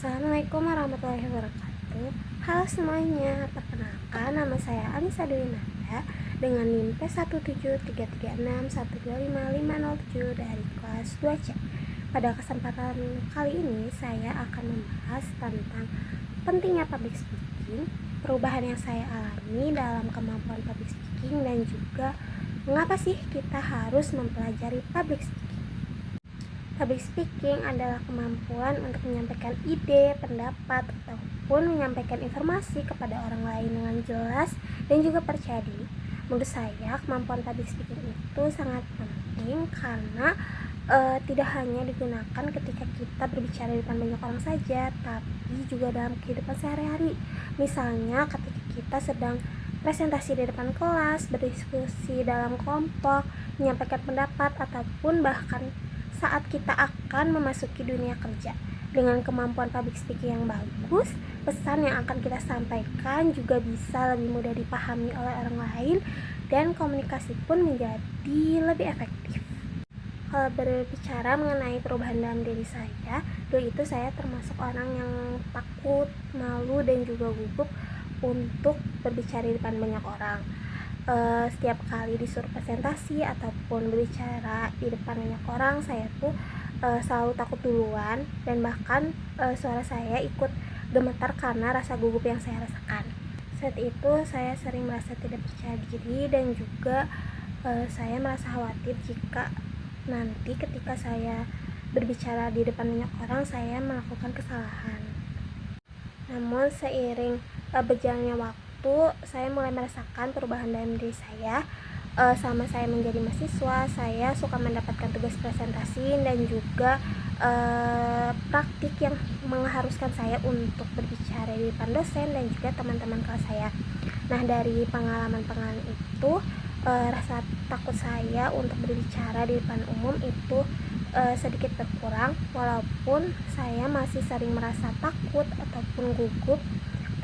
Assalamualaikum warahmatullahi wabarakatuh. Halo semuanya, perkenalkan nama saya Anissa Dewi Nanda dengan NIM P17336125507 dari kelas 2C. Pada kesempatan kali ini saya akan membahas tentang pentingnya public speaking, perubahan yang saya alami dalam kemampuan public speaking, dan juga mengapa sih kita harus mempelajari public speaking. Public speaking adalah kemampuan untuk menyampaikan ide, pendapat, ataupun menyampaikan informasi kepada orang lain dengan jelas dan juga percaya diri. Menurut saya, kemampuan public speaking itu sangat penting karena tidak hanya digunakan ketika kita berbicara di depan banyak orang saja, tapi juga dalam kehidupan sehari-hari. Misalnya ketika kita sedang presentasi di depan kelas, berdiskusi dalam kelompok, menyampaikan pendapat, ataupun bahkan saat kita akan memasuki dunia kerja. Dengan kemampuan public speaking yang bagus, pesan yang akan kita sampaikan juga bisa lebih mudah dipahami oleh orang lain dan komunikasi pun menjadi lebih efektif. Kalau berbicara mengenai perubahan dalam diri saya, dulu itu saya termasuk orang yang takut, malu, dan juga gugup untuk berbicara di depan banyak orang. Setiap kali disuruh presentasi ataupun berbicara di depan banyak orang, saya tuh selalu takut duluan, dan bahkan suara saya ikut gemetar karena rasa gugup yang saya rasakan. Saat itu saya sering merasa tidak percaya diri, dan juga saya merasa khawatir jika nanti ketika saya berbicara di depan banyak orang saya melakukan kesalahan. Namun seiring berjalannya waktu, saya mulai merasakan perubahan dalam diri saya. Selama saya menjadi mahasiswa, saya suka mendapatkan tugas presentasi dan juga praktik yang mengharuskan saya untuk berbicara di depan dosen dan juga teman-teman kelas saya. Nah, dari pengalaman-pengalaman itu, rasa takut saya untuk berbicara di depan umum itu sedikit berkurang. Walaupun saya masih sering merasa takut ataupun gugup,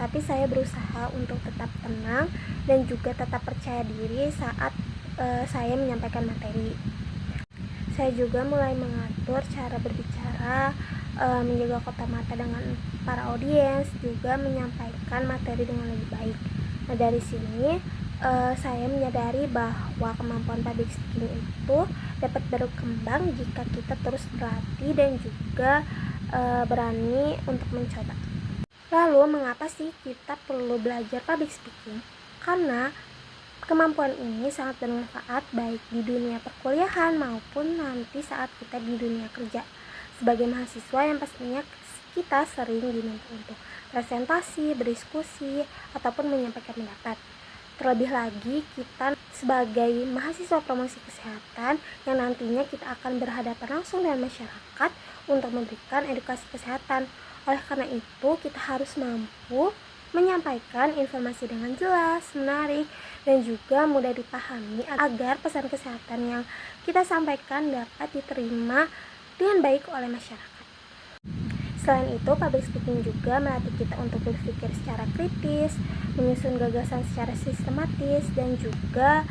tapi saya berusaha untuk tetap tenang dan juga tetap percaya diri saat saya menyampaikan materi. Saya juga mulai mengatur cara berbicara, menjaga kota mata dengan para audiens, juga menyampaikan materi dengan lebih baik. Nah, dari sini saya menyadari bahwa kemampuan public speaking itu dapat berkembang jika kita terus berlatih dan juga berani untuk mencoba. Lalu, mengapa sih kita perlu belajar public speaking? Karena kemampuan ini sangat bermanfaat baik di dunia perkuliahan maupun nanti saat kita di dunia kerja. Sebagai mahasiswa yang pastinya kita sering diminta untuk presentasi, berdiskusi, ataupun menyampaikan pendapat. Terlebih lagi kita sebagai mahasiswa promosi kesehatan yang nantinya kita akan berhadapan langsung dengan masyarakat untuk memberikan edukasi kesehatan. Oleh karena itu, kita harus mampu menyampaikan informasi dengan jelas, menarik, dan juga mudah dipahami agar pesan kesehatan yang kita sampaikan dapat diterima dengan baik oleh masyarakat. Selain itu, public speaking juga melatih kita untuk berpikir secara kritis, menyusun gagasan secara sistematis, dan juga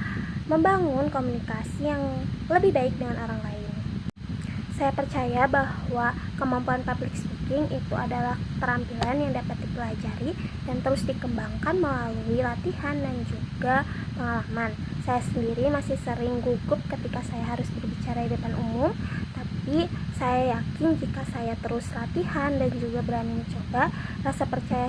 membangun komunikasi yang lebih baik dengan orang lain. Saya percaya bahwa kemampuan public speaking itu adalah keterampilan yang dapat dipelajari dan terus dikembangkan melalui latihan dan juga pengalaman. Saya sendiri masih sering gugup ketika saya harus berbicara di depan umum, tapi saya yakin jika saya terus latihan dan juga berani mencoba, rasa percaya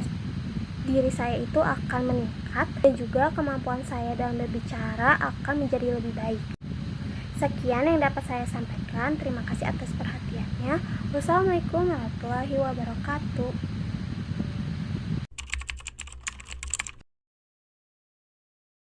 diri saya itu akan meningkat dan juga kemampuan saya dalam berbicara akan menjadi lebih baik. Sekian yang dapat saya sampaikan. Terima kasih atas perhatiannya. Wassalamualaikum warahmatullahi wabarakatuh.